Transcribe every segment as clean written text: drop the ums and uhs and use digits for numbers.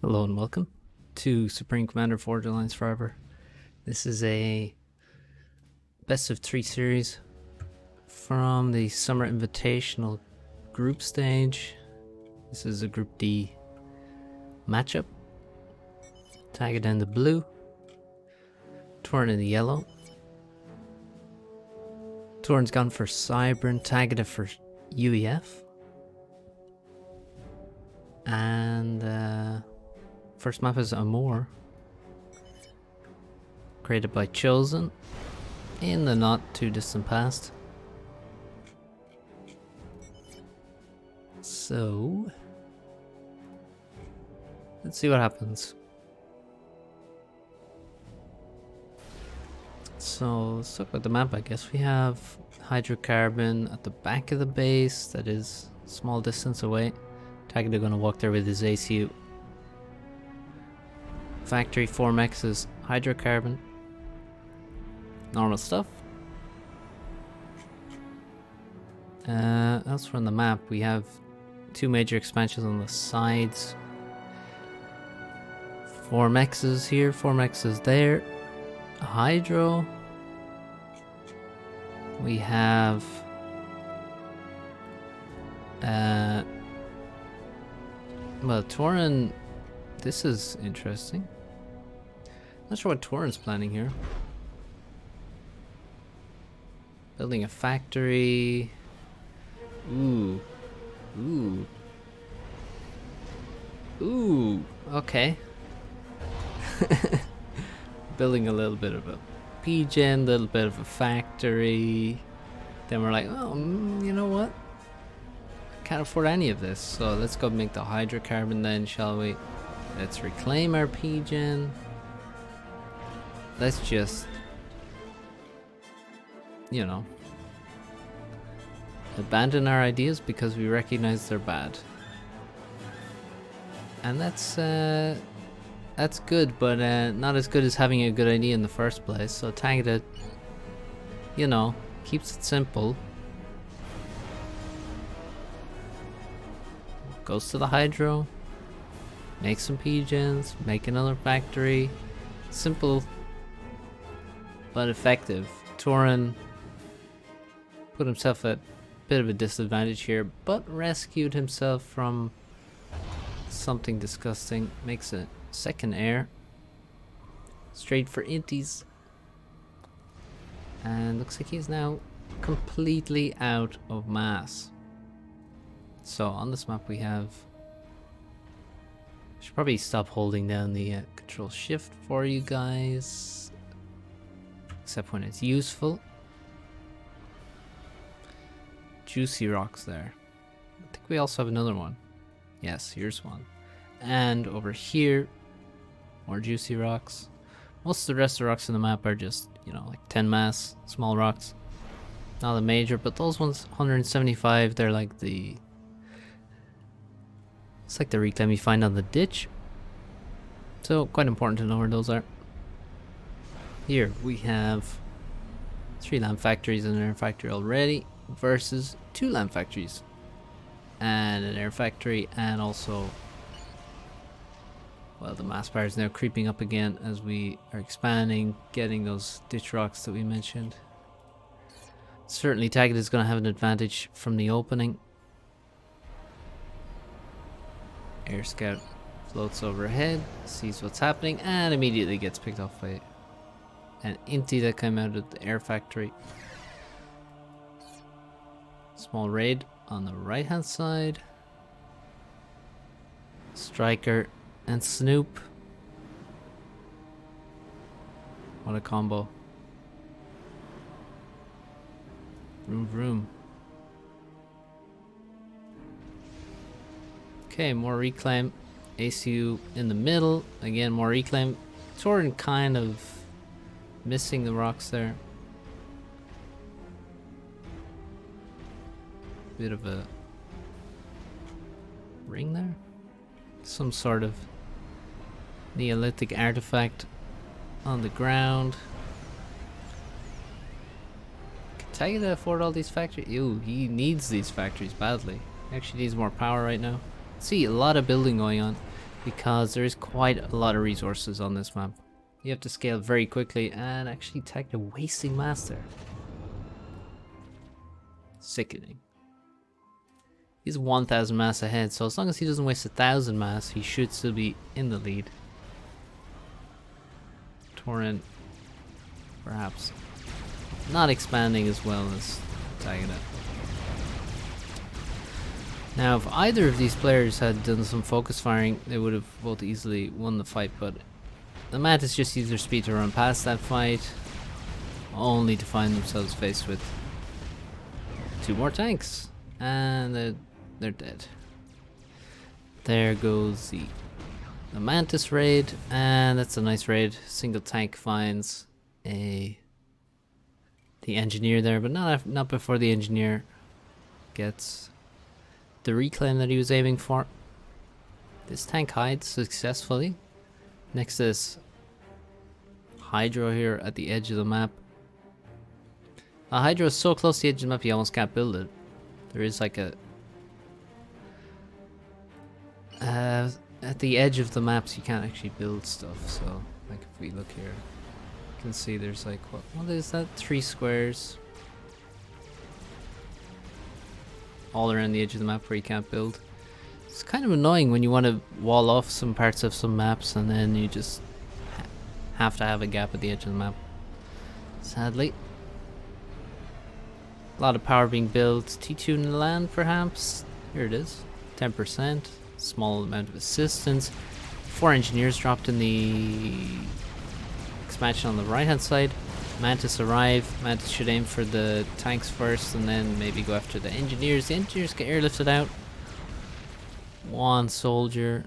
Hello and welcome to Supreme Commander Forge Alliance Forever. This is a best of 3 series from the Summer Invitational group stage. This is a Group D matchup. Tagada in the blue, Turin in the yellow. Turin's gone for Cybern, Tagada for UEF. And first map is Amor, created by Chosen in the not too distant past. So let's see what happens. So let's talk about the map. I guess we have hydrocarbon at the back of the base that is a small distance away. Tagada gonna walk there with his ACU. Factory 4 mexes, hydrocarbon. Normal stuff. Elsewhere on the map we have 2 major expansions on the sides. 4 mexes here, 4 mexes there. Hydro. We have well, Turin, this is interesting. Not sure what Turin's planning here. Building a factory. Ooh. Ooh. Ooh. Okay. Building a little bit of a PGen, a little bit of a factory. Then we're like, oh, you know what? Can't afford any of this, so let's go make the hydrocarbon then, shall we? Let's reclaim our PGen. Let's just, you know, abandon our ideas because we recognize they're bad. And that's good, but not as good as having a good idea in the first place. So Tagada, you know, keeps it simple. Goes to the hydro, make some PGens, make another factory. Simple but effective. Turin put himself at a bit of a disadvantage here, but rescued himself from something disgusting. Makes a second air. Straight for inties. And looks like he's now completely out of mass. So on this map we have, should probably stop holding down the control shift for you guys, except when it's useful. Juicy rocks there. I think we also have another one. Yes, here's one. And over here, more juicy rocks. Most of the rest of the rocks in the map are just, you know, like 10 mass, small rocks. Not a major, but those ones, 175, they're like the... It's like the reclaim you find on the ditch. So quite important to know where those are. Here we have 3 lamp factories and an air factory already versus 2 lamp factories and an air factory, and also, well, the mass bar is now creeping up again as we are expanding, getting those ditch rocks that we mentioned. Certainly Tagada is going to have an advantage from the opening. Air Scout floats overhead, sees what's happening, and immediately gets picked off by an inti that came out of the air factory. Small raid on the right hand side. Striker and Snoop. What a combo. Vroom vroom. Okay, more reclaim. ACU in the middle. Again, more reclaim. Turin kind of missing the rocks there. Bit of a ring there. Some sort of Neolithic artifact on the ground. Can Tagada afford all these factories? Ew, he needs these factories badly. He actually needs more power right now. See, a lot of building going on. because there is quite a lot of resources on this map. You have to scale very quickly, and actually Tagada wasting mass there. Sickening. He's 1,000 mass ahead, so as long as he doesn't waste 1,000 mass, he should still be in the lead. Turin, perhaps not expanding as well as Tagada. Now, if either of these players had done some focus firing, they would have both easily won the fight, but the Mantis just used their speed to run past that fight, only to find themselves faced with 2 more tanks, and they're dead. There goes the Mantis raid, and that's a nice raid. Single tank finds the engineer there, but not before the engineer gets the reclaim that he was aiming for. This tank hides successfully next to this hydro here at the edge of the map. The hydro is so close to the edge of the map you almost can't build it. There is like a at the edge of the maps you can't actually build stuff, so like if we look here you can see there's like what is that, 3 squares all around the edge of the map where you can't build. It's kind of annoying when you want to wall off some parts of some maps and then you just have to have a gap at the edge of the map, sadly. A lot of power being built. T2 in the land perhaps. Here it is, 10%. Small amount of assistance. 4 engineers dropped in the expansion on the right hand side. Mantis arrive. Mantis should aim for the tanks first and then maybe go after the engineers. The engineers get airlifted out. 1 soldier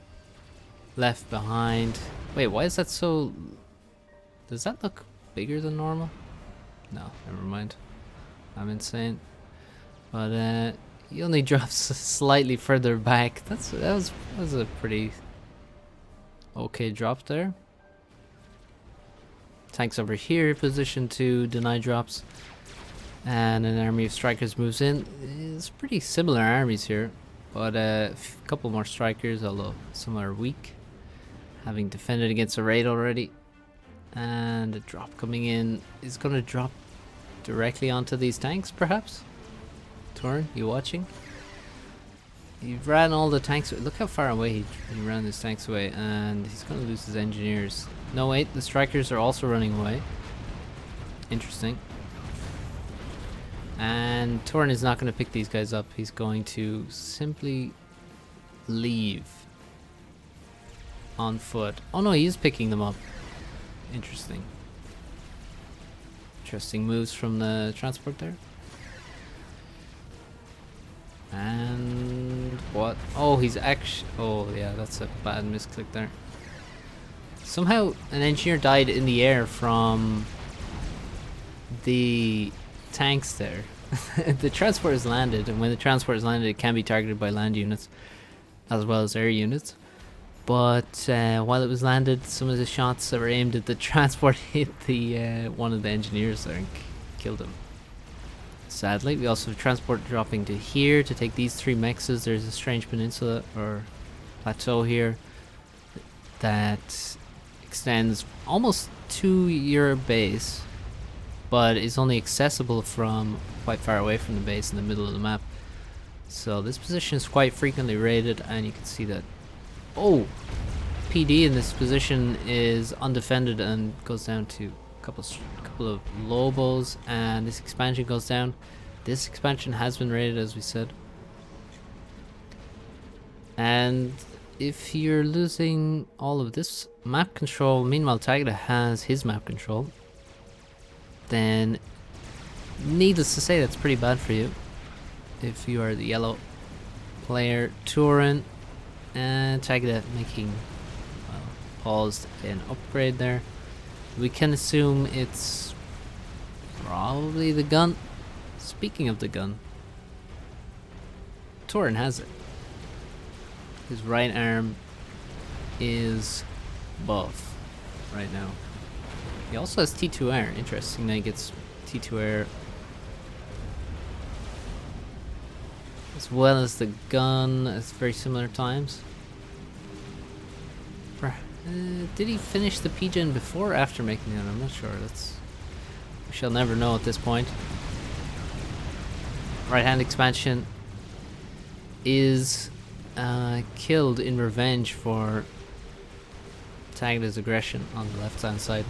left behind. Wait, why is that so... Does that look bigger than normal? No, never mind. I'm insane. But he only drops slightly further back. That was a pretty okay drop there. Tanks over here positioned to deny drops, and an army of strikers moves in. It's pretty similar armies here, but a couple more strikers, although some are weak, having defended against a raid already. And a drop coming in is going to drop directly onto these tanks, perhaps. Turin, you watching? He ran all the tanks. Look how far away he ran his tanks away, and he's going to lose his engineers. No, wait, the strikers are also running away. Interesting. And Turin is not going to pick these guys up. He's going to simply leave on foot. Oh no, he is picking them up. Interesting. Interesting moves from the transport there. And what? Oh, he's actually... Oh, yeah, that's a bad misclick there. Somehow an engineer died in the air from the tanks there. The transport has landed, and when the transport has landed, it can be targeted by land units as well as air units. But while it was landed, some of the shots that were aimed at the transport hit the one of the engineers there and killed him. Sadly, we also have transport dropping to here to take these 3 mexes. There's a strange peninsula or plateau here that extends almost to your base, but is only accessible from quite far away from the base in the middle of the map. So this position is quite frequently raided, and you can see that. Oh, PD in this position is undefended and goes down to a couple of Lobos, and this expansion goes down. This expansion has been raided, as we said. And if you're losing all of this map control, meanwhile Tagada has his map control, then needless to say that's pretty bad for you. If you are the yellow player, Turin, and Tagada making paused an upgrade there. We can assume it's probably the gun. Speaking of the gun, Turin has it. His right arm is buff right now. He also has T2 air. Interesting that he gets T2 air as well as the gun at very similar times. Did he finish the P-Gen before or after making it? I'm not sure. We shall never know at this point. Right hand expansion is killed in revenge for Tagada's aggression on the left hand side.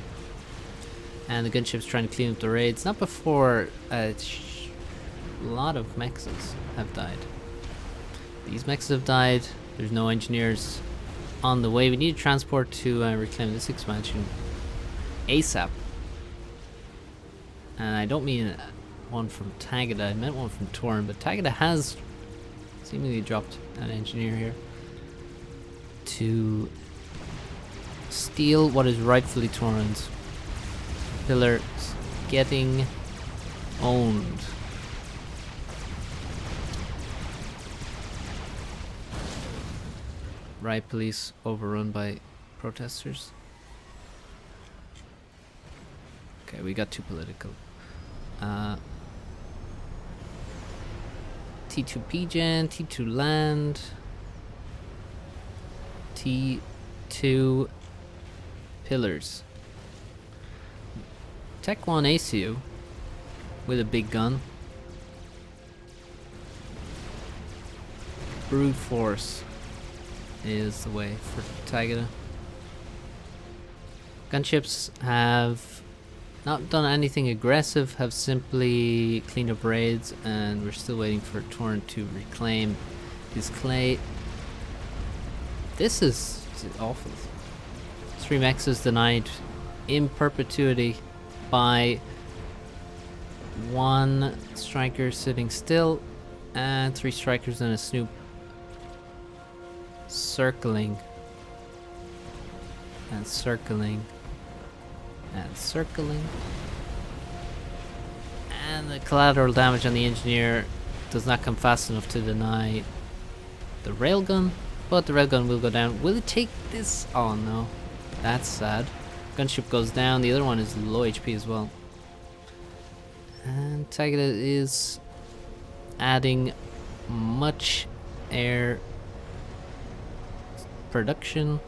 And the gunship's trying to clean up the raids. Not before a lot of mexes have died. These mexes have died. There's no engineers on the way. We need to transport to reclaim this expansion ASAP. And I don't mean one from Tagada, I meant one from Turin, but Tagada has seemingly dropped an engineer here to steal what is rightfully Turin's. Pillars getting owned. Riot police overrun by protesters. Okay, we got too political. T2 P-Gen, T2 land, T2 pillars. Tech 1 ACU with a big gun. Brute force is the way for Tagada. Gunships have not done anything aggressive, have simply cleaned up raids, and we're still waiting for Turin to reclaim his clay. This is awful. 3 mexes denied in perpetuity by 1 striker sitting still and 3 strikers and a snoop circling and circling and circling, and the collateral damage on the engineer does not come fast enough to deny the railgun, but the railgun will go down. Will it take this? Oh no, that's sad. Gunship goes down. The other one is low HP as well, and Tagada is adding much air production,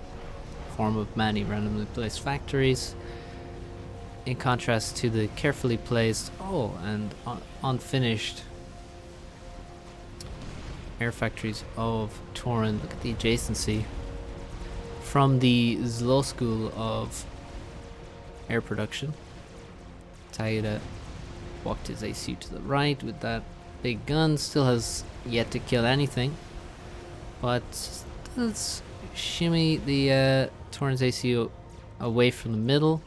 form of many randomly placed factories, in contrast to the carefully placed and unfinished air factories of Turin. Look at the adjacency from the Zlo school of air production. Tagada walked his ACU to the right with that big gun. Still has yet to kill anything, but let's shimmy the Turin's ACU away from the middle.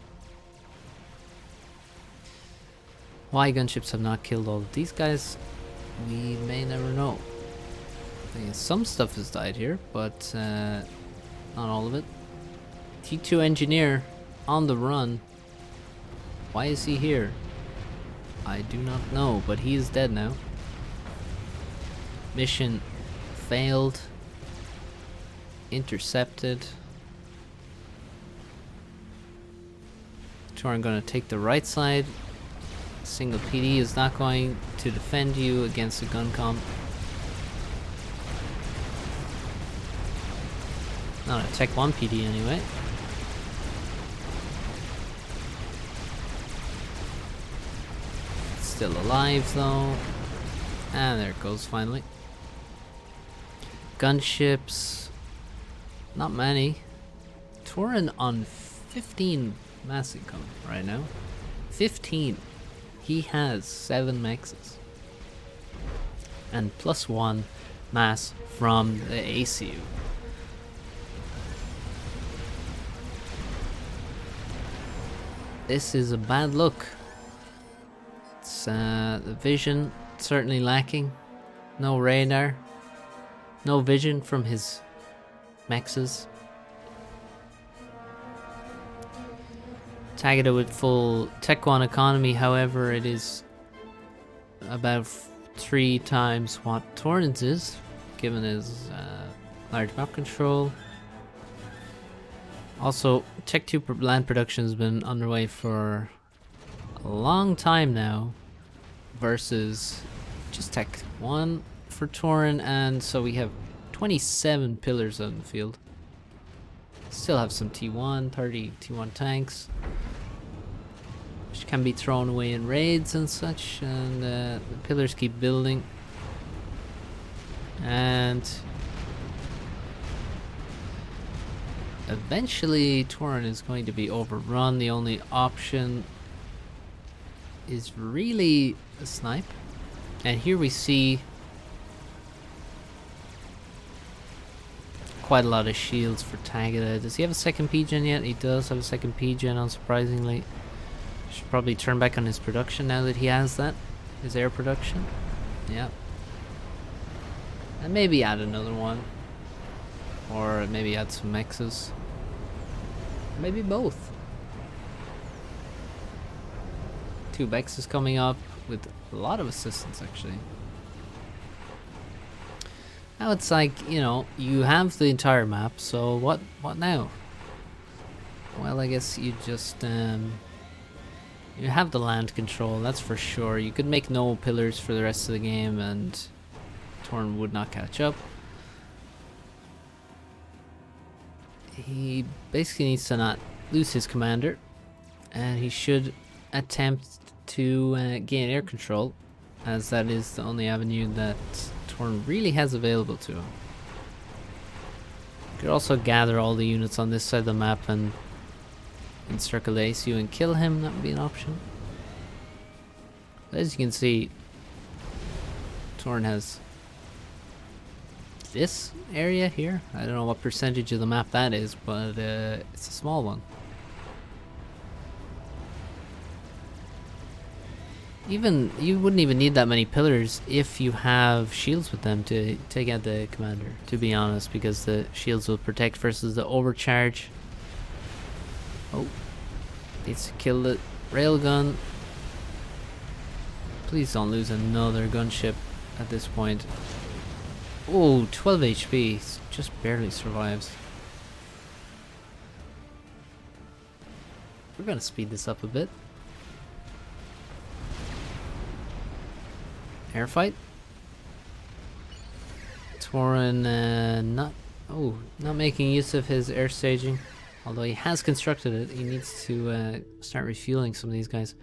Why gunships have not killed all of these guys, we may never know. I think some stuff has died here, but not all of it. T2 engineer on the run. Why is he here? I do not know, but he is dead now. Mission failed. Intercepted. Turin gonna take the right side. Single PD is not going to defend you against a gun comp. Not a Tech 1 PD anyway. Still alive though. And there it goes finally. Gunships. Not many. Turin on 15 mass income right now. 15. He has 7 mexes. And +1 mass from the ACU. This is a bad look. It's the vision certainly lacking. No radar. No vision from his mexes. Tagada with full Tech 1 economy, however, it is about 3 times what Turin's is, given his large map control. Also, Tech 2 land production has been underway for a long time now, versus just Tech 1 for Turin, and so we have 27 pillars on the field. Still have some T1, 30 T1 tanks, which can be thrown away in raids and such, and the pillars keep building. And eventually Turin is going to be overrun. The only option is really a snipe. And here we see quite a lot of shields for Tagada. Does he have a second P-gen yet? He does have a second P-gen, unsurprisingly. Should probably turn back on his production now that he has that. His air production. Yeah. And maybe add another one. Or maybe add some mexes. Maybe both. 2 mexes coming up with a lot of assistance, actually. Now it's like, you know, you have the entire map, so what now? Well, I guess you just you have the land control, that's for sure. You could make no pillars for the rest of the game and Turin would not catch up. He basically needs to not lose his commander, and he should attempt to gain air control, as that is the only avenue that Turin really has available to him. You could also gather all the units on this side of the map and encircle the ACU and kill him. That would be an option. But as you can see, Turin has this area here. I don't know what percentage of the map that is, but it's a small one. Even you wouldn't even need that many pillars if you have shields with them to take out the commander, to be honest, because the shields will protect versus the overcharge. Oh, needs to kill the railgun. Please don't lose another gunship at this point. Oh, 12 HP, just barely survives. We're gonna speed this up a bit. Airfight. Turin not making use of his air staging, although he has constructed it. He needs to start refueling some of these guys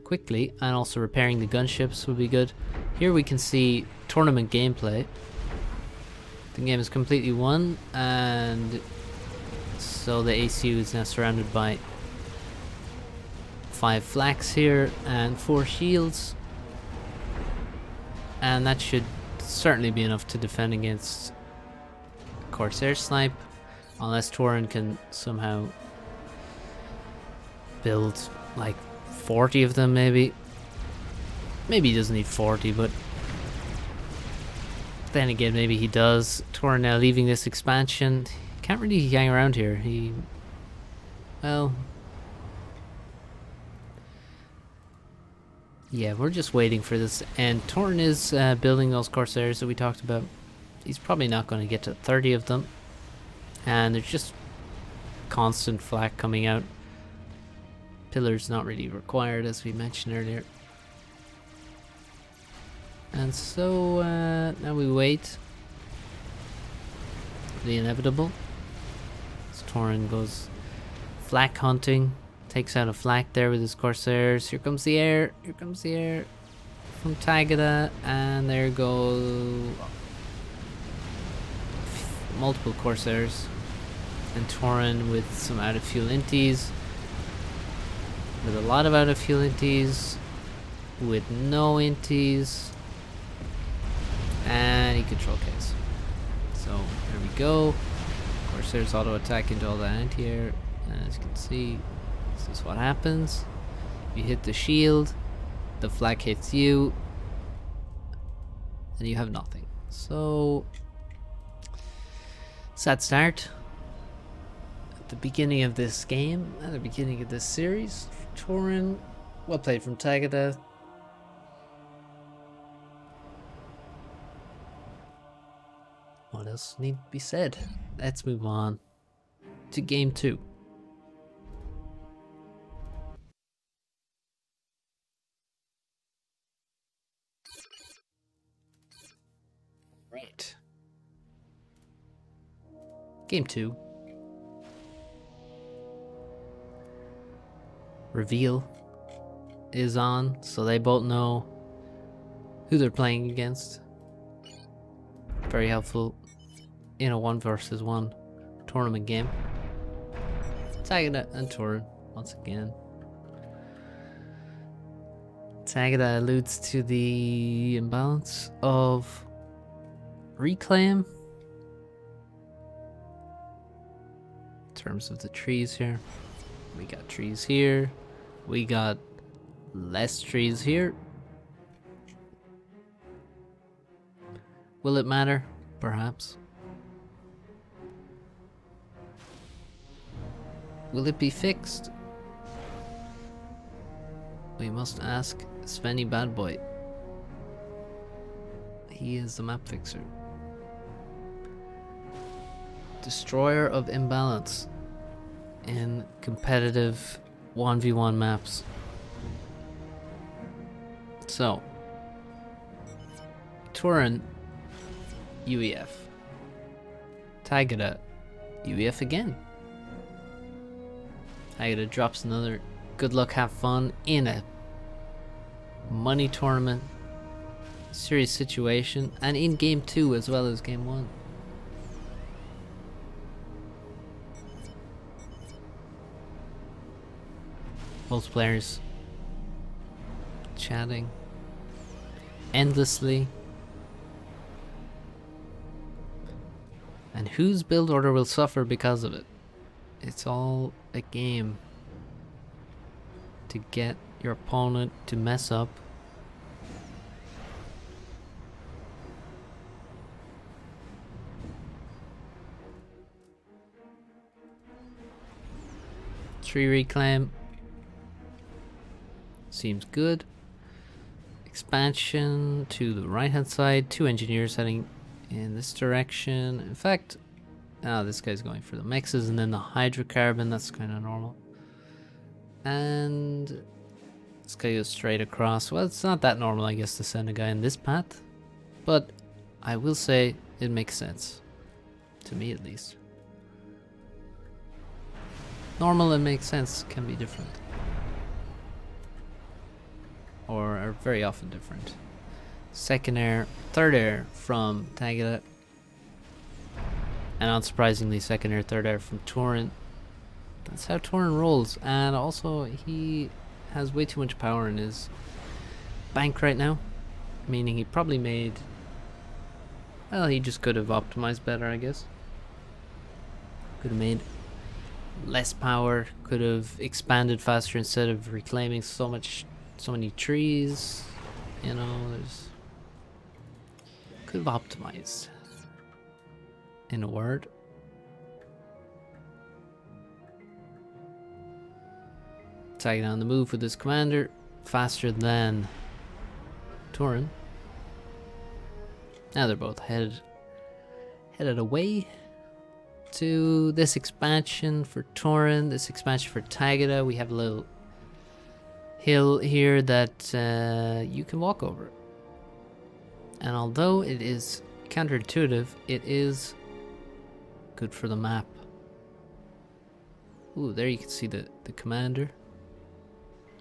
quickly, and also repairing the gunships would be good. Here we can see tournament gameplay. The game is completely won, and so the ACU is now surrounded by 5 flaks here and 4 shields. And that should certainly be enough to defend against Corsair Snipe, unless Turin can somehow build like 40 of them, maybe. Maybe he doesn't need 40, but then again, maybe he does. Turin now leaving this expansion. Can't really hang around here. Well, yeah, we're just waiting for this, and Turin is building those Corsairs that we talked about. He's probably not going to get to 30 of them, and there's just constant flak coming out. Pillars not really required, as we mentioned earlier. And so now we wait for the inevitable. So Turin goes flak hunting. Takes out a flak there with his Corsairs. Here comes the air. Here comes the air from Tagada. And there go multiple Corsairs. And Turin with some out of fuel inties. With a lot of out of fuel inties. With no inties. And he control Ks. So there we go. Corsairs auto attack into all the anti-air. And as you can see, this is what happens. You hit the shield, the flak hits you, and you have nothing. So, sad start at the beginning of this game, at the beginning of this series. Turin, well played from Tagada. What else need to be said? Let's move on to game 2. Right. Game 2. reveal is on, so they both know who they're playing against. Very helpful in a 1v1 tournament game. Tagada and Turin once again. Tagada alludes to the imbalance of reclaim in terms of the trees here. We got trees here. We got less trees here. Will it matter? Perhaps. Will it be fixed? We must ask Svenny Badboy. He is the map fixer. Destroyer of imbalance in competitive 1v1 maps. So, Turin, UEF. Tagada, UEF again. Tagada drops another good luck, have fun in a money tournament, serious situation, and in game 2 as well as game 1. Both players chatting endlessly. And whose build order will suffer because of it? It's all a game to get your opponent to mess up. Tree reclaim seems good. Expansion to the right hand side. 2 engineers heading in this direction. In fact, this guy's going for the mexes and then the hydrocarbon. That's kind of normal. And this guy goes straight across. Well, it's not that normal, I guess, to send a guy in this path, but I will say it makes sense. To me, at least. Normal and makes sense can be different. Or are very often different. Second air, third air from Tagada. And unsurprisingly, second air, third air from Turin. That's how Turin rolls. And also, he has way too much power in his bank right now. Meaning he probably made... Well, he just could have optimized better, I guess. Could have made less power. Could have expanded faster instead of reclaiming so many trees. You know, there's... Could have optimized. In a word. Tagging on the move with his commander. Faster than Turin. Now they're both headed away to this expansion for Turin, this expansion for Tagada. We have a little hill here that you can walk over. And although it is counterintuitive, it is good for the map. Ooh, there you can see the commander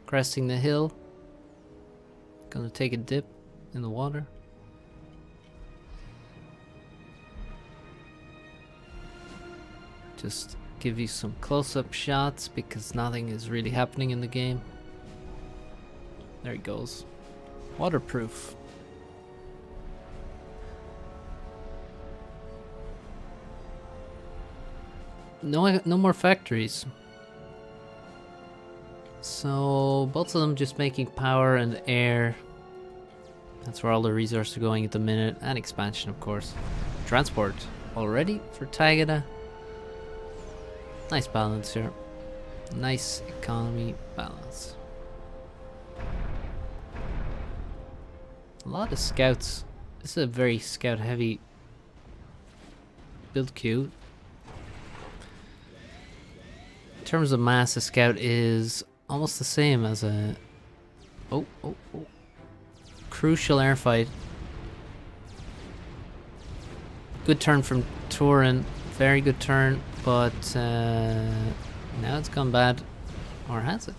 cresting the hill. Gonna take a dip in the water. Just give you some close-up shots because nothing is really happening in the game. There he goes. Waterproof. No more factories. So both of them just making power and air. That's where all the resources are going at the minute. And expansion, of course. Transport already for Tagada. Nice balance here. Nice economy balance. A lot of scouts. This is a very scout heavy build queue. In terms of mass, a scout is almost the same as a... Oh. Crucial airfight. Good turn from Turin. Very good turn, but now it's gone bad. Or has it?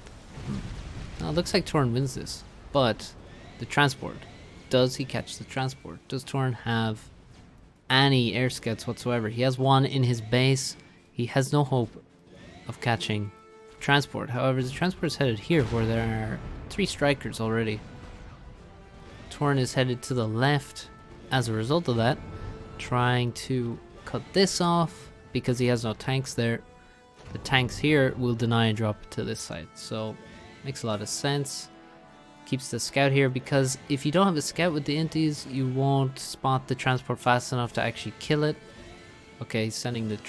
Now, it looks like Turin wins this, but the transport. Does he catch the transport? Does Turin have any air scouts whatsoever? He has one in his base. He has no hope of catching transport. However, the transport is headed here where there are 3 strikers already. Turin is headed to the left as a result of that, trying to cut this off because he has no tanks there. The tanks here will deny a drop to this side, so makes a lot of sense. Keeps the scout here because if you don't have a scout with the inties, you won't spot the transport fast enough to actually kill it. Okay, he's sending the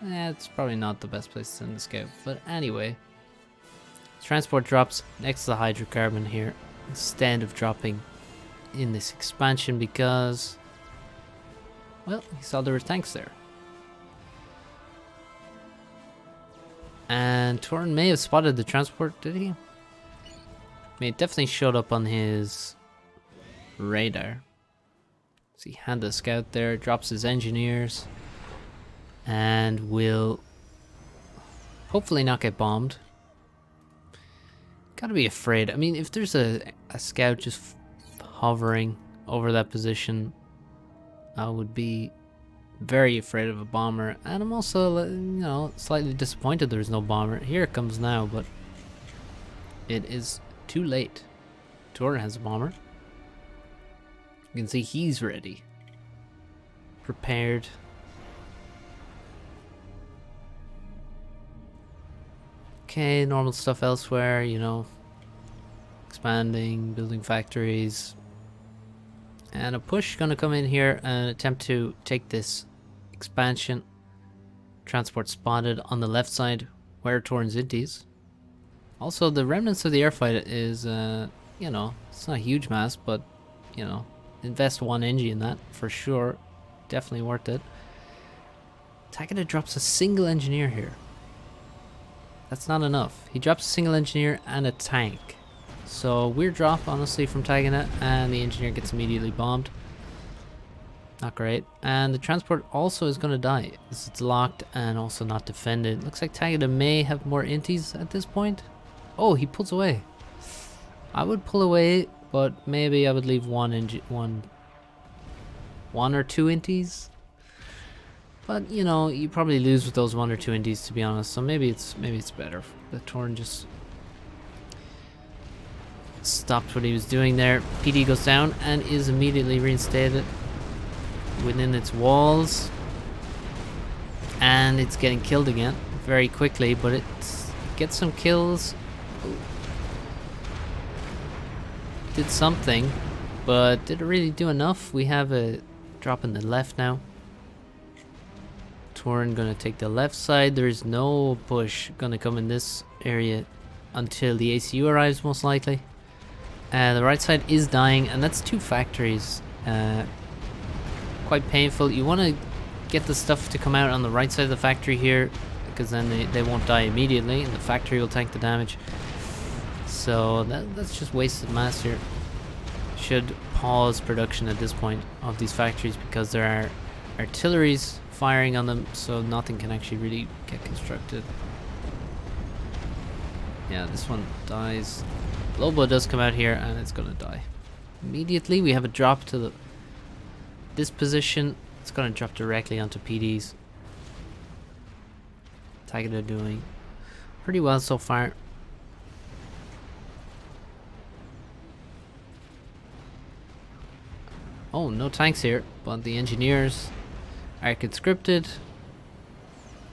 it's probably not the best place to send the scout, but anyway, transport drops next to the hydrocarbon here instead of dropping in this expansion because, well, he saw there were tanks there. And Turin may have spotted the transport, did he? I mean, it definitely showed up on his radar. So he had the scout there, drops his engineers, and will hopefully not get bombed. Gotta be afraid. I mean, if there's a scout just hovering over that position, I would be very afraid of a bomber. And I'm also, you know, slightly disappointed there's no bomber. Here it comes now, but it is too late. Turin has a bomber. You can see he's ready. Prepared. Okay, normal stuff elsewhere, you know. Expanding, building factories. And a push gonna come in here and attempt to take this expansion. Transport spotted on the left side where Turin's inties. Also, the remnants of the airfight is, you know, it's not a huge mass, but, you know, invest 1 engie in that for sure. Definitely worth it. Tagada drops a single engineer here. That's not enough. He drops a single engineer and a tank. So, weird drop, honestly, from Tagada, and the engineer gets immediately bombed. Not great. And the transport also is going to die. It's locked and also not defended. Looks like Tagada may have more inties at this point. Oh, he pulls away. I would pull away, but maybe I would leave one or 2 inties. But you know, you probably lose with those 1 or 2 inties, to be honest. So maybe it's better. The Turin just stopped what he was doing there. PD goes down and is immediately reinstated within its walls, and it's getting killed again very quickly. But it gets some kills. Did something, but did it really do enough? We have a drop in the left now. Turin gonna take the left side. There is no push gonna come in this area until the ACU arrives, most likely. The right side is dying, and that's 2 factories. Quite painful. You want to get the stuff to come out on the right side of the factory here, because then they won't die immediately, and the factory will tank the damage. So that's just wasted mass here. Should pause production at this point of these factories because there are artilleries firing on them, so nothing can actually really get constructed. Yeah, this one dies. Lobo does come out here and it's gonna die. Immediately we have a drop to this position. It's gonna drop directly onto PDs. Tagada doing pretty well so far. Oh, no tanks here, but the engineers are conscripted.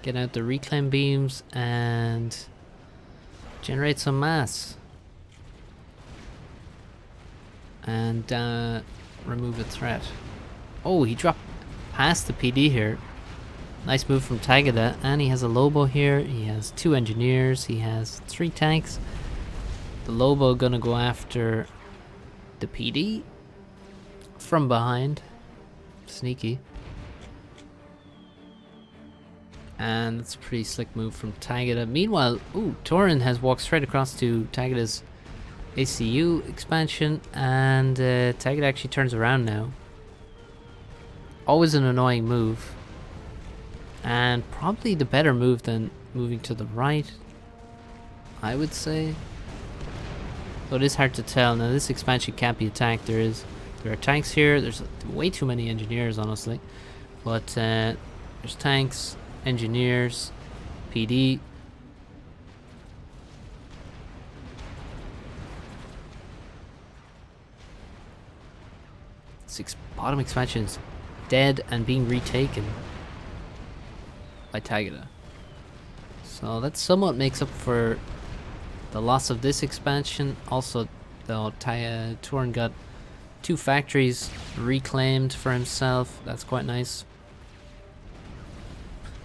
Get out the reclaim beams and generate some mass. And remove a threat. Oh, he dropped past the PD here. Nice move from Tagada, and he has a Lobo here. He has 2 engineers. He has 3 tanks. The Lobo gonna go after the PD from behind. Sneaky. And it's a pretty slick move from Tagada. Meanwhile, ooh, Turin has walked straight across to Tagada's ACU expansion, and Tagada actually turns around now. Always an annoying move, and probably the better move than moving to the right, I would say. So it is hard to tell. Now this expansion can't be attacked. There are tanks here. There's way too many engineers, honestly. But there's tanks, engineers, PD. Bottom expansion is dead and being retaken by Tagada. So that somewhat makes up for the loss of this expansion. Also, though, Turin got 2 factories reclaimed for himself. That's quite nice.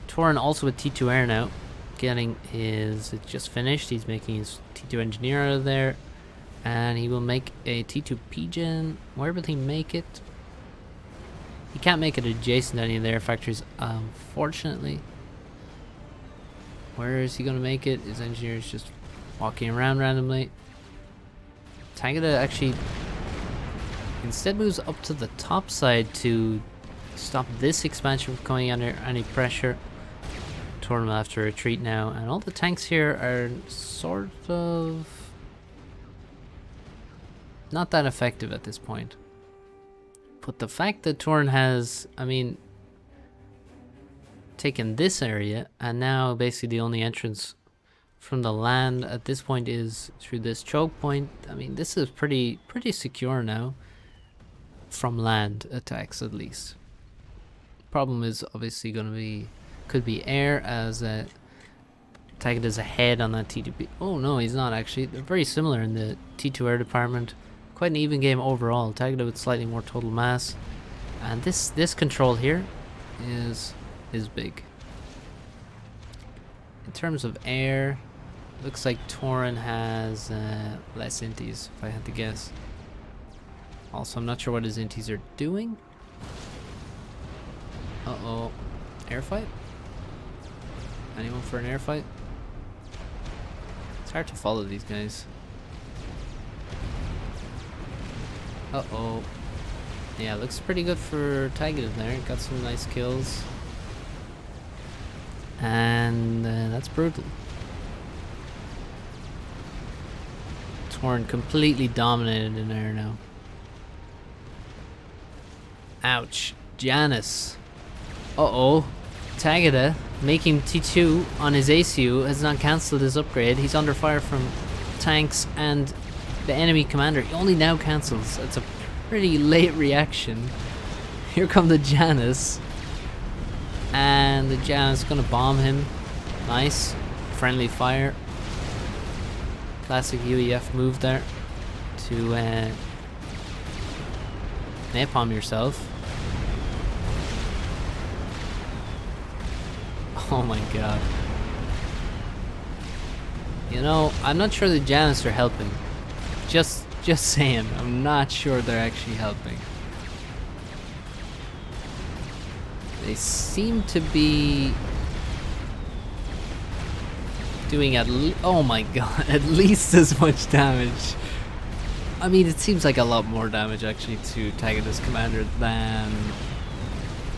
Turin also with T2 Air now. Getting his... It's just finished. He's making his T2 Engineer out of there. And he will make a T2 Pigeon. Where will he make it? He can't make it adjacent to any of their factories, unfortunately. Where is he going to make it? His engineer is just walking around randomly. Tagada actually instead moves up to the top side to stop this expansion from coming under any pressure. Turin will have to retreat now, and all the tanks here are sort of not that effective at this point. But the fact that Turin has, I mean, taken this area, and now basically the only entrance from the land at this point is through this choke point. I mean, this is pretty secure now from land attacks, at least. Problem is obviously going to be, could be air, as Tagada's ahead on that T2P. Oh no, he's not actually. They're very similar in the T2 air department. Quite an even game overall. Tagada with slightly more total mass, and this control here is big. In terms of air, looks like Turin has less inties, if I had to guess. Also, I'm not sure what his inties are doing. Uh-oh. Airfight? Anyone for an airfight? It's hard to follow these guys. Uh-oh. Yeah, looks pretty good for Tagada there. Got some nice kills. And that's brutal. Turin completely dominated in air now. Ouch. Janus. Uh-oh. Tagada, making T2 on his ACU, has not cancelled his upgrade. He's under fire from tanks and the enemy commander. He only now cancels. It's a pretty late reaction. Here come the Janus. And the Janus is going to bomb him. Nice. Friendly fire. Classic UEF move there. To napalm yourself. Oh my god. You know, I'm not sure the Janus are helping. Just saying, I'm not sure they're actually helping. They seem to be doing oh my god, at least as much damage. I mean, it seems like a lot more damage actually to Tagada's commander than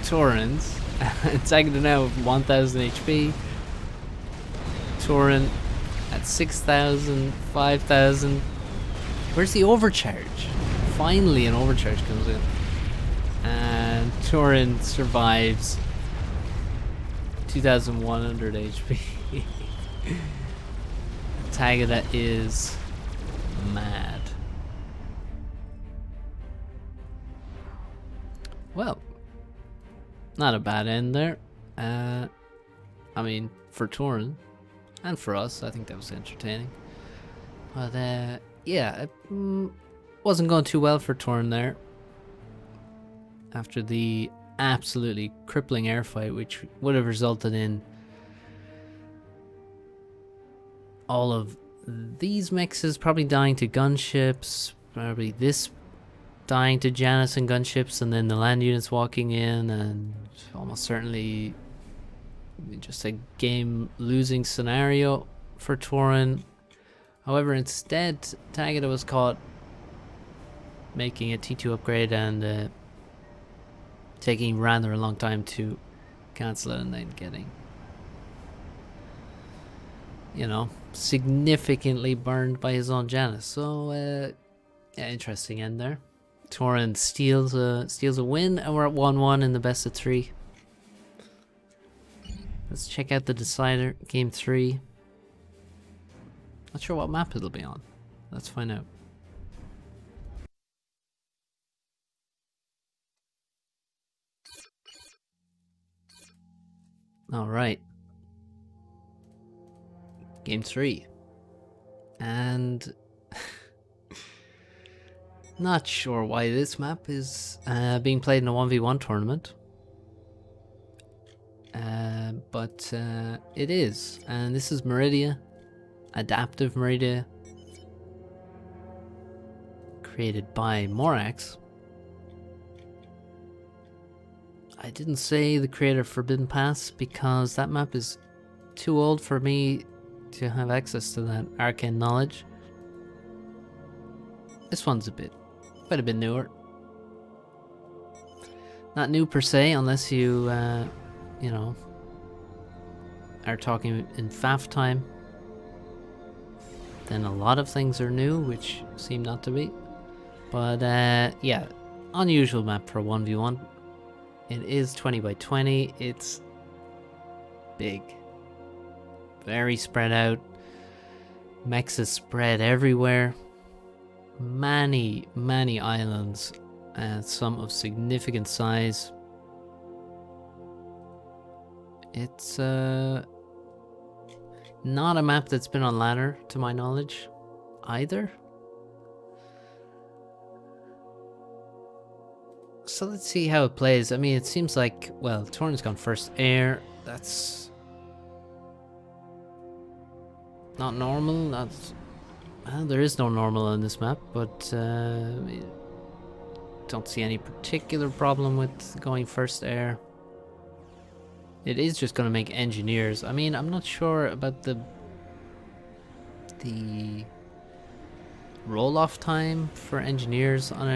Turin's. Tagada now with 1000 HP. Turin at 6000, 5000. Where's the overcharge? Finally an overcharge comes in. And Turin survives 2100 HP. Tagada is mad. Well, not a bad end there. I mean, for Turin and for us, I think that was entertaining. But yeah, it wasn't going too well for Turin there. After the absolutely crippling airfight, which would have resulted in all of these mixes probably dying to gunships, probably this dying to Janus and gunships, and then the land units walking in, and almost certainly just a game losing scenario for Turin. However, instead, Tagada was caught making a T2 upgrade and taking rather a long time to cancel it, and then getting, you know, significantly burned by his own Janus. So, yeah, interesting end there. Turin steals a win, and we're at 1-1 in the best of 3. Let's check out the decider, game 3. Not sure what map it'll be on. Let's find out. Alright. Game 3. And not sure why this map is being played in a 1v1 tournament. But it is. And this is Meridia. Adaptive Meridia. Created by Morax. I didn't say the creator of Forbidden Pass because that map is too old for me to have access to that arcane knowledge. This one's quite a bit newer. Not new per se, unless you, you know, are talking in FAF time. Then a lot of things are new, which seem not to be. But, yeah, unusual map for a 1v1. It is 20 by 20. It's big. Very spread out. Mechs is spread everywhere. Many islands, and some of significant size. It's not a map that's been on ladder, to my knowledge, either. So let's see how it plays. I mean, it seems like, well, Turin's gone first air. That's not normal. That's, well, there is no normal on this map, but don't see any particular problem with going first air. It is just going to make engineers. I mean, I'm not sure about the roll-off time for engineers on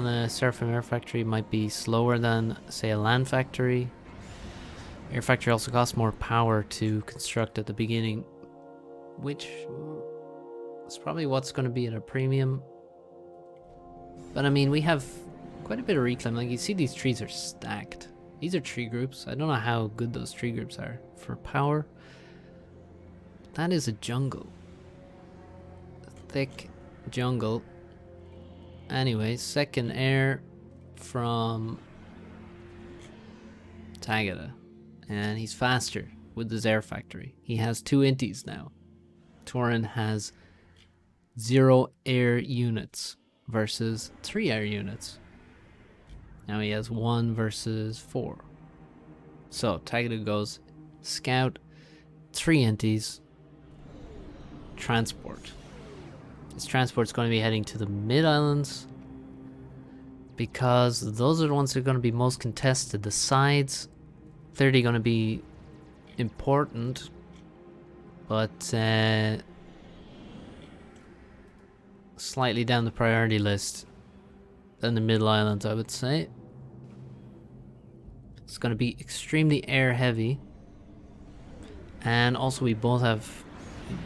a Seraphim air factory. Might be slower than, say, a land factory. Air factory also costs more power to construct at the beginning, which is probably what's going to be at a premium. But I mean, we have quite a bit of reclaim. Like, you see these trees are stacked. These are tree groups. I don't know how good those tree groups are for power. That is a jungle. A thick jungle. Anyway, second air from Tagada. And he's faster with his air factory. He has 2 inties now. Turin has 0 air units versus 3 air units. Now he has 1 versus 4. So Tagada goes scout, 3 inties, transport. His transport's going to be heading to the mid islands because those are the ones that are going to be most contested. The sides, clearly going to be important, but slightly down the priority list than the middle islands, I would say. It's going to be extremely air heavy, and also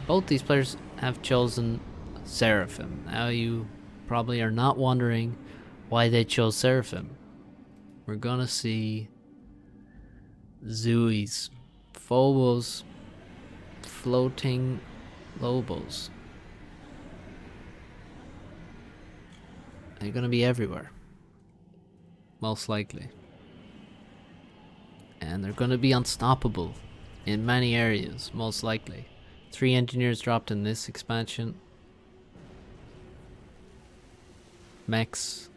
both these players have chosen Seraphim. Now you probably are not wondering why they chose Seraphim. We're gonna see Zooies, Phobos, floating Lobos. They're gonna be everywhere, most likely. And they're gonna be unstoppable in many areas, most likely. 3 engineers dropped in this expansion. Mechs,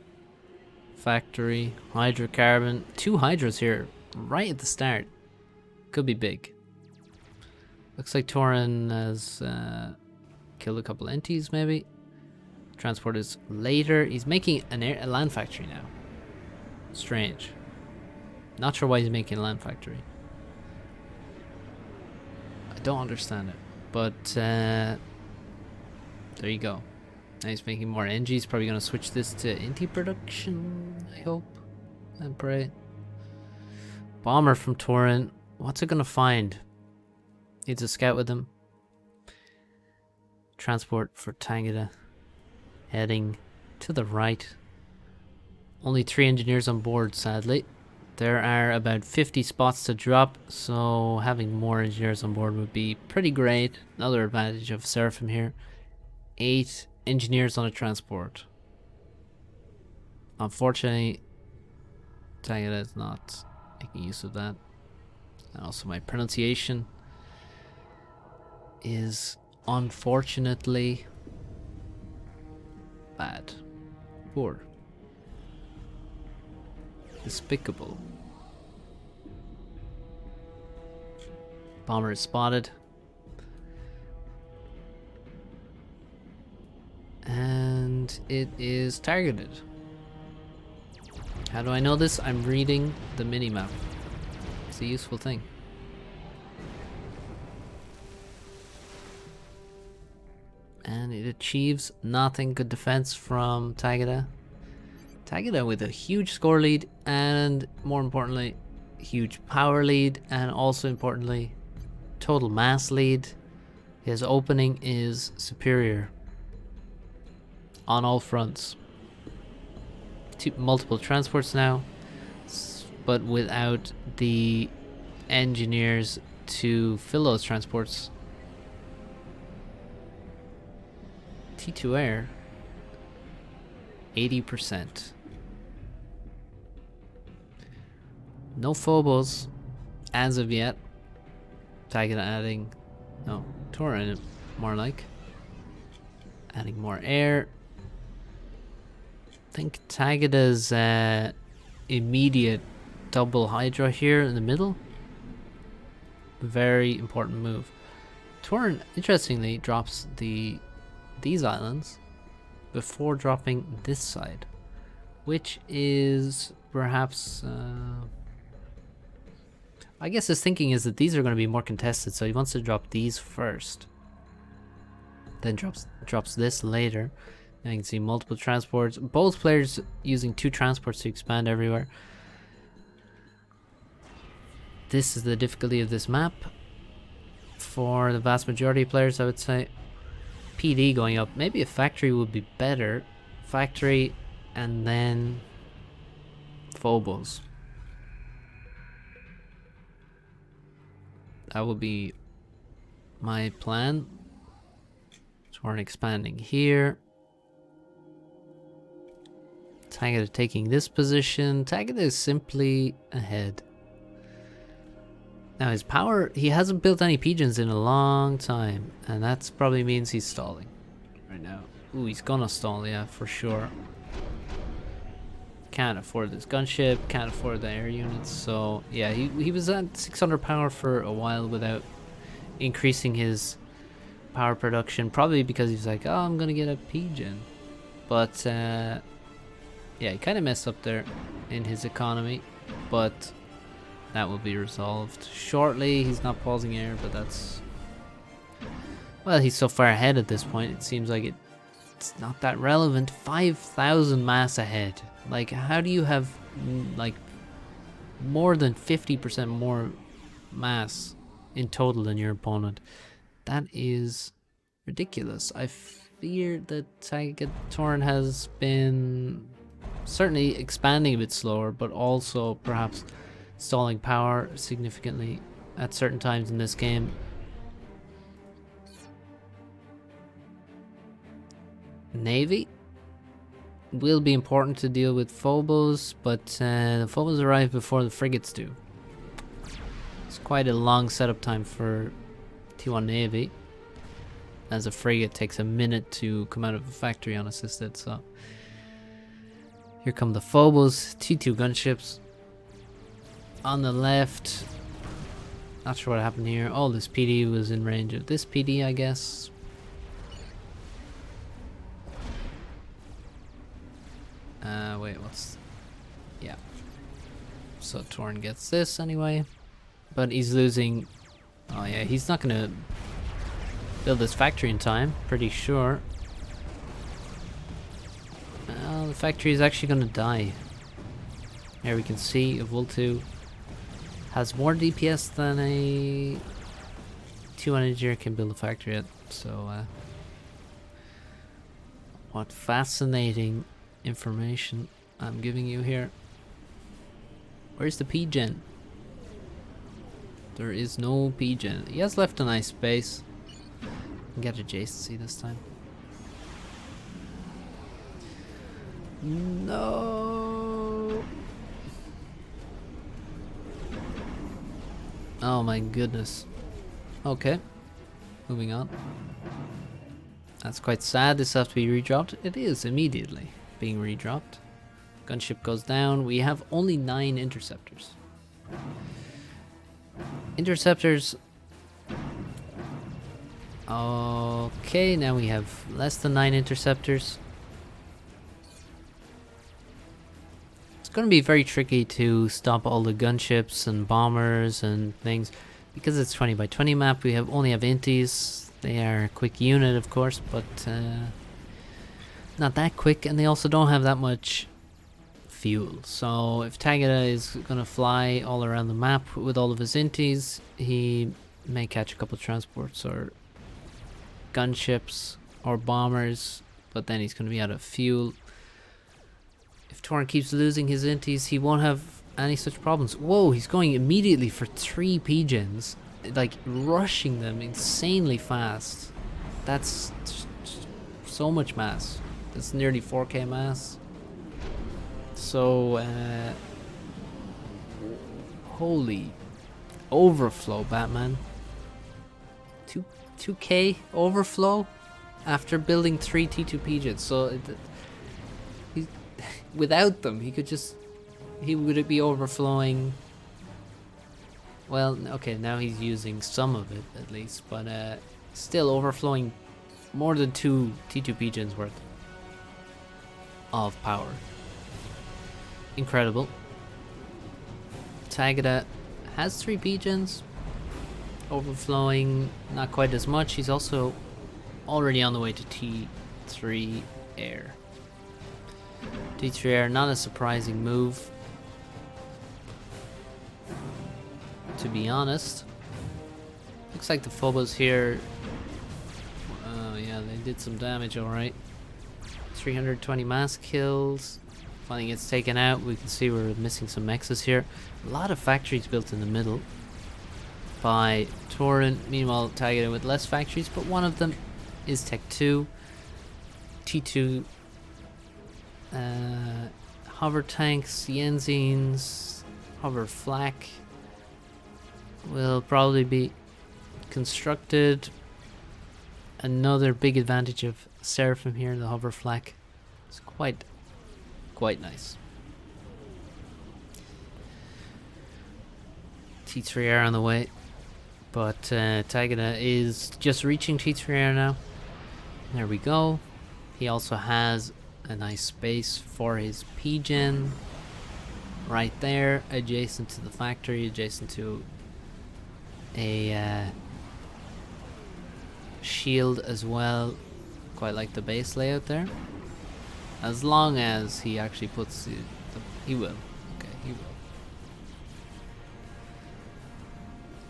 factory, hydrocarbon. 2 hydras here right at the start. Could be big. Looks like Turin has killed a couple entities, maybe. Transport is later. He's making a land factory now. Strange. Not sure why he's making a land factory. I don't understand it. But there you go. Now he's making more NG. He's probably going to switch this to Inti production, I hope and pray. Bomber from Turin. What's it going to find? Needs a scout with him. Transport for Tagada heading to the right. Only 3 engineers on board, sadly. There are about 50 spots to drop, so having more engineers on board would be pretty great. Another advantage of Seraphim here. 8 engineers on a transport. Unfortunately, Tagada is not making use of that. And also my pronunciation is unfortunately bad. Poor. Despicable. Bomber is spotted. And it is targeted. How do I know this? I'm reading the minimap. It's a useful thing. And it achieves nothing. Good defense from Tagada. Tagada with a huge score lead and, more importantly, huge power lead, and also importantly, total mass lead. His opening is superior on all fronts. Multiple transports now, but without the engineers to fill those transports. T2 air 80%. No Phobos as of yet. Tagada adding, no, Turin more like. Adding more air. I think Tagada's immediate double Hydra here in the middle. Very important move. Turin, interestingly, drops these islands before dropping this side, which is perhaps I guess his thinking is that these are going to be more contested, so he wants to drop these first, then drops this later. And you can see multiple transports, both players using 2 transports to expand everywhere. This is the difficulty of this map for the vast majority of players, I would say. PD going up. Maybe a factory would be better. Factory and then Phobos. That would be my plan. So we're expanding here. Tagada taking this position. Tagada is simply ahead. Now his power, he hasn't built any pigeons in a long time, and that probably means he's stalling right now. Ooh, he's gonna stall, yeah, for sure. Can't afford this gunship, can't afford the air units, so yeah, he was at 600 power for a while without increasing his power production, probably because he's like, oh, I'm gonna get a pigeon. But yeah, he kind of messed up there in his economy, but that will be resolved shortly. He's not pausing air, but that's... Well, he's so far ahead at this point, it seems like it's not that relevant. 5,000 mass ahead. Like, how do you have, like, more than 50% more mass in total than your opponent? That is ridiculous. I fear that Turin has been certainly expanding a bit slower, but also perhaps stalling power significantly at certain times in this game. Navy will be important to deal with Phobos, but the Phobos arrive before the frigates do. It's quite a long setup time for T1 Navy, as a frigate takes a minute to come out of a factory unassisted. So here come the Phobos, T2 gunships on the left. Not sure what happened here. Oh, this PD was in range of this PD, I guess. Wait, what's... Yeah. So Turin gets this anyway. But he's losing... Oh yeah, he's not gonna build this factory in time, pretty sure. Well, the factory is actually gonna die. Here we can see Volt2 has more DPS than a T1 engineer can build a factory at. So What fascinating information I'm giving you here. Where's the P-Gen? There is no P-Gen. He has left a nice space. Get adjacency this time. No. Oh my goodness. Okay. Moving on. That's quite sad. This has to be redropped. It is immediately being redropped. Gunship goes down. We have only 9 interceptors. Interceptors. Okay, now we have less than 9 interceptors. It's going to be very tricky to stop all the gunships and bombers and things. Because it's 20 by 20 map, we only have inties. They are a quick unit, of course, but not that quick, and they also don't have that much fuel. So if Tagada is going to fly all around the map with all of his inties, he may catch a couple of transports or gunships or bombers, but then he's going to be out of fuel. If Turin keeps losing his inties, he won't have any such problems. Whoa, he's going immediately for 3 P-Gens. Like rushing them insanely fast. That's so much mass. That's nearly 4k mass. So holy overflow, Batman. 2k overflow after building 3 T2 P-Jets. So without them he would be overflowing. Well, okay, now he's using some of it at least, but still overflowing more than 2 T2 P-Gens worth of power. Incredible. Tagada has 3 P-Gens, overflowing not quite as much. He's also already on the way to T3 Air. T3 Air, not a surprising move, to be honest. Looks like the Phobos here, oh yeah, they did some damage, alright. 320 mass kills. Finally gets taken out. We can see we're missing some mexes here. A lot of factories built in the middle by Turin. Meanwhile, Tagada with less factories, but one of them is Tech 2. T2 hover tanks, Yenzines, hover flak will probably be constructed. Another big advantage of Seraphim here, the hover flak. It's quite nice. T3R on the way, but Tagada is just reaching T3R now. There we go. He also has a nice space for his P-Gen right there, adjacent to the factory, adjacent to a shield as well. Quite like the base layout there. As long as he actually puts he will. Okay, he will.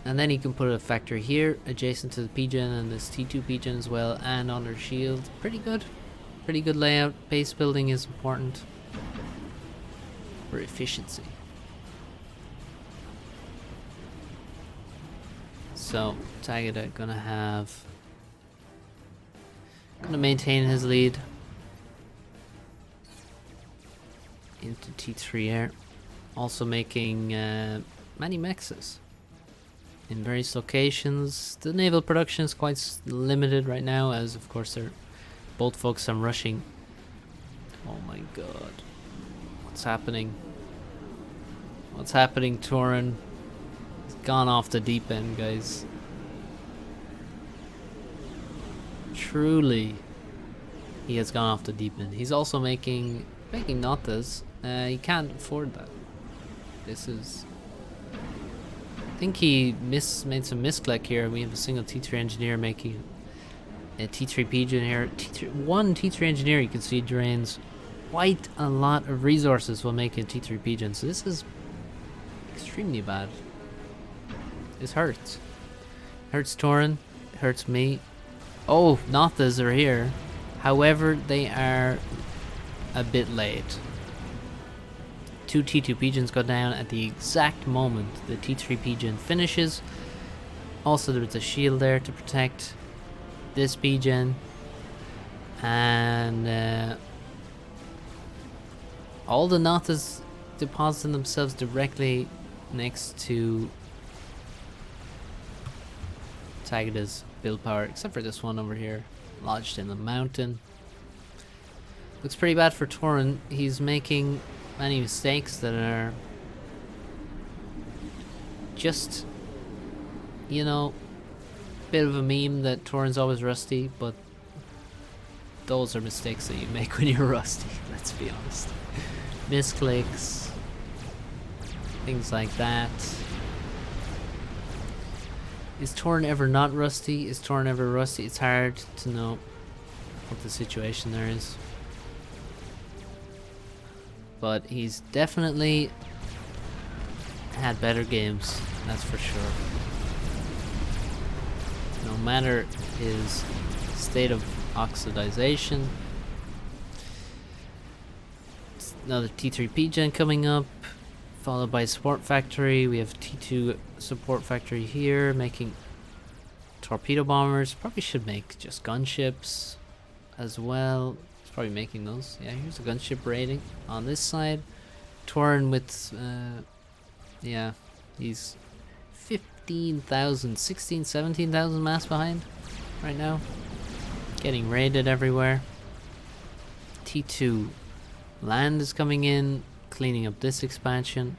And then he can put a factory here, adjacent to the P-Gen and this T2 P-Gen as well, and under shield. Pretty good. Pretty good layout. Base building is important for efficiency. So Tagada gonna maintain his lead into T3 Air, also making many mexes in various locations. The naval production is quite limited right now, as of course they're both focused on rushing. Oh my god, what's happening? What's happening, Turin? He's gone off the deep end, guys. Truly, he has gone off the deep end. He's also making notas. He can't afford that. This is... I think he made some misclick here. We have a single T3 engineer making a T3 P-Gen here. One T3 engineer, you can see, drains quite a lot of resources while making a T3 P-Gen. So this is extremely bad. This hurts. Hurts Turin. Hurts me. Oh, Nothas are here. However, they are a bit late. 2 T2 pigeons go down at the exact moment the T3 pigeon finishes. Also, there's a shield there to protect this pigeon. And all the Natas depositing themselves directly next to Tagada's build power, except for this one over here, lodged in the mountain. Looks pretty bad for Turin. He's making many mistakes that are just, you know, bit of a meme that Turin's always rusty, but those are mistakes that you make when you're rusty, let's be honest. Misclicks, things like that. Is Turin ever not rusty? Is Turin ever rusty? It's hard to know what the situation there is. But he's definitely had better games, that's for sure. No matter his state of oxidization. Another T3 P-Gen coming up, followed by Support Factory. We have T2 Support Factory here, making torpedo bombers. Probably should make just gunships as well. He's probably making those. Yeah, here's a gunship rating on this side. Turin with, yeah, he's 15,000, 16, 17,000 mass behind right now. Getting raided everywhere. T2 land is coming in, cleaning up this expansion,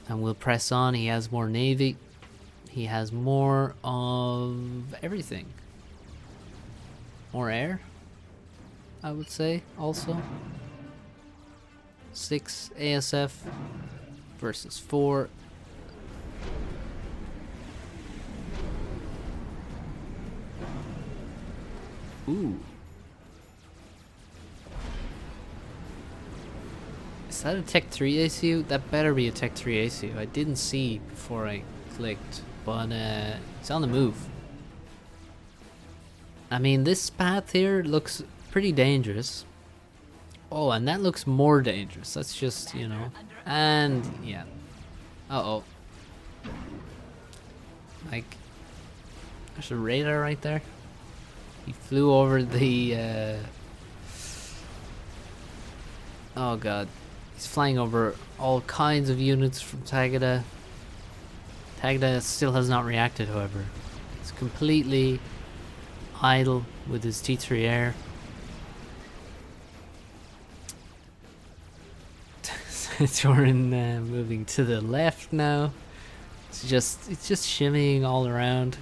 and we'll press on. He has more navy, he has more of everything, more air, I would say. Also 6 ASF versus 4. Ooh, is that a Tech 3 ACU? That better be a Tech 3 ACU. I didn't see before I clicked, but it's on the move. I mean, this path here looks pretty dangerous. Oh, and that looks more dangerous. That's just, you know. And, yeah. Uh-oh. Like, there's a radar right there. He flew over the, oh god. He's flying over all kinds of units from Tagada. Tagada still has not reacted, however. He's completely idle with his T3 air. Turin moving to the left now. It's just shimmying all around,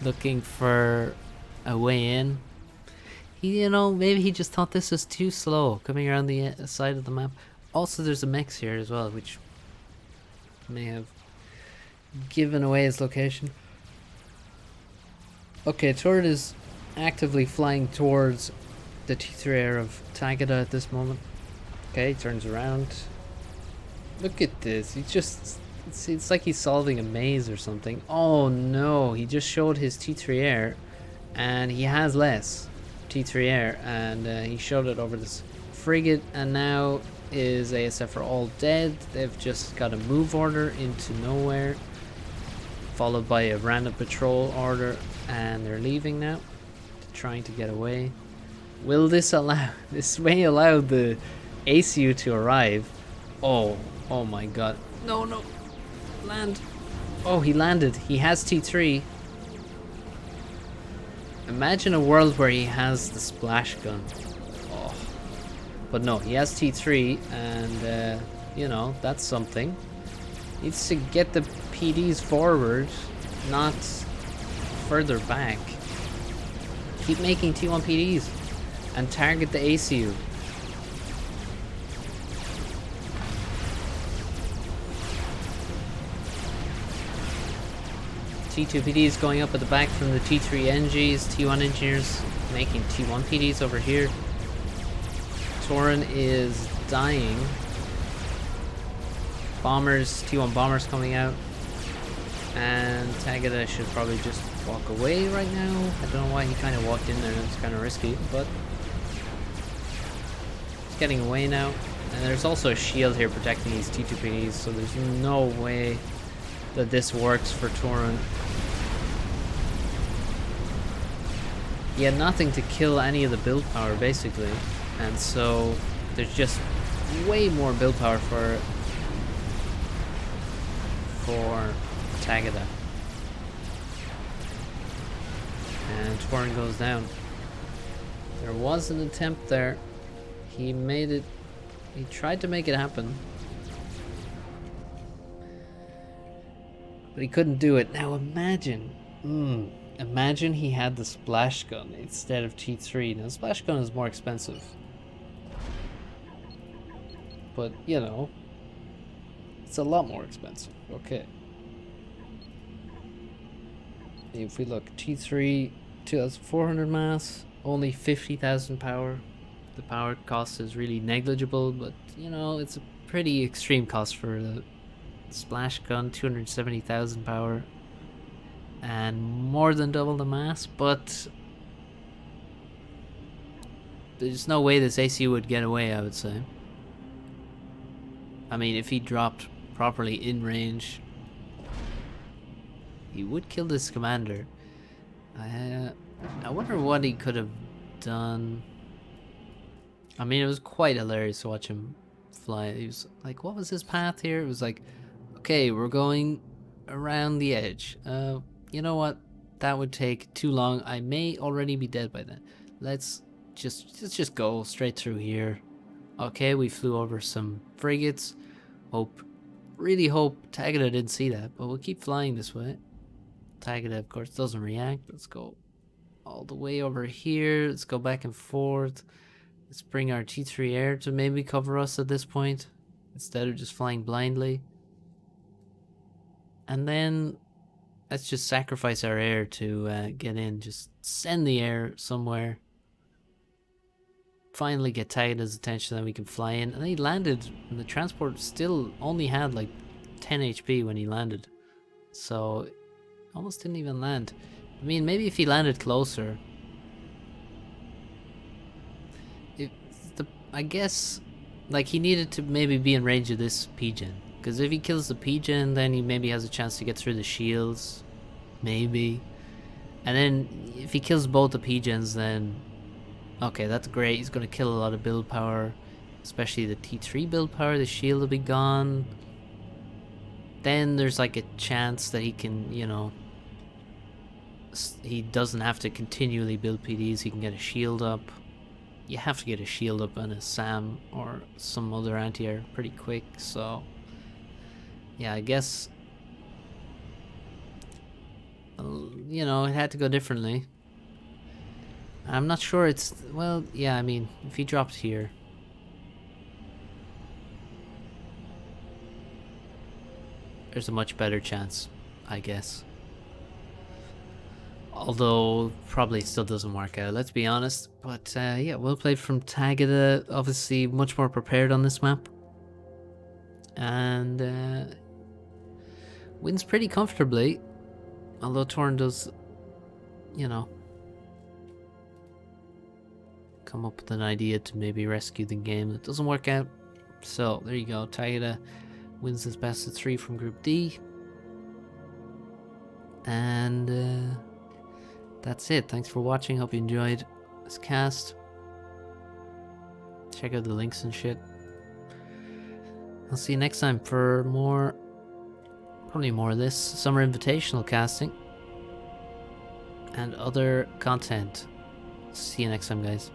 looking for a way in. He, you know, maybe he just thought this was too slow coming around the side of the map. Also, there's a mech here as well, which may have given away his location. Okay, Turin is actively flying towards the T3 air of Tagada at this moment. Okay, he turns around. Look at this. He just... It's like he's solving a maze or something. Oh no, he just showed his T3 air, and he has less T3 air, and he showed it over this frigate, and now his ASF are all dead. They've just got a move order into nowhere, followed by a random patrol order, and they're leaving now, trying to get away. Will this allow... This may allow the ACU to arrive. Oh my god. No, no. Land. Oh, he landed. He has T3. Imagine a world where he has the splash gun. Oh. But no, he has T3, and you know, that's something. Needs to get the PDs forward, not further back. Keep making T1 PDs and target the ACU. T2 PDs going up at the back from the T3 NGs, T1 engineers making T1 PDs over here. Turin is dying. Bombers, T1 bombers coming out. And Tagada should probably just walk away right now. I don't know why he kind of walked in there. It's kind of risky, but he's getting away now. And there's also a shield here protecting these T2Ps, so there's no way that this works for Turin. He had nothing to kill any of the build power, basically. And so there's just way more build power for Tagada. And Turin goes down. There was an attempt there. He made it. He tried to make it happen. But he couldn't do it. Now imagine. Imagine he had the splash gun instead of T3. Now, the splash gun is more expensive. But, you know, it's a lot more expensive. Okay. If we look, T3, 2,400 mass, only 50,000 power. The power cost is really negligible, but, you know, it's a pretty extreme cost for the splash gun, 270,000 power. And more than double the mass, but there's no way this AC would get away, I would say. I mean, if he dropped properly in range, he would kill this commander. I wonder what he could have done. I mean, it was quite hilarious to watch him fly. He was like, what was his path here? It was like, okay, we're going around the edge. You know what? That would take too long. I may already be dead by then. Let's just go straight through here. Okay, we flew over some frigates. Really hope Tagada didn't see that, but we'll keep flying this way. Tagada, of course, doesn't react. Let's go all the way over here. Let's go back and forth. Let's bring our T3 air to maybe cover us at this point, instead of just flying blindly. And then let's just sacrifice our air to get in. Just send the air somewhere. Finally get Tagada's attention, then we can fly in. And he landed, and the transport still only had like 10 HP when he landed. So, almost didn't even land. I mean, maybe if he landed closer. I guess, like, he needed to maybe be in range of this P-Gen. Because if he kills the P-Gen, then he maybe has a chance to get through the shields. Maybe. And then, if he kills both the P-Gens, then... okay, that's great. He's going to kill a lot of build power. Especially the T3 build power. The shield will be gone. Then there's like a chance that he can, you know... he doesn't have to continually build PDs. He can get a shield up. You have to get a shield up and a SAM or some other anti-air pretty quick, so... yeah, I guess... you know, it had to go differently. I'm not sure it's... well, yeah, I mean, if he dropped here... there's a much better chance, I guess. Although, probably still doesn't work out, let's be honest. But, yeah, well played from Tagada. Obviously, much more prepared on this map. And, wins pretty comfortably. Although Turin does, you know, come up with an idea to maybe rescue the game. It doesn't work out. So, there you go. Tagada wins his best of 3 from Group D. And, that's it. Thanks for watching. Hope you enjoyed this cast. Check out the links and shit. I'll see you next time for more, probably more of this Summer Invitational casting and other content. See you next time, guys.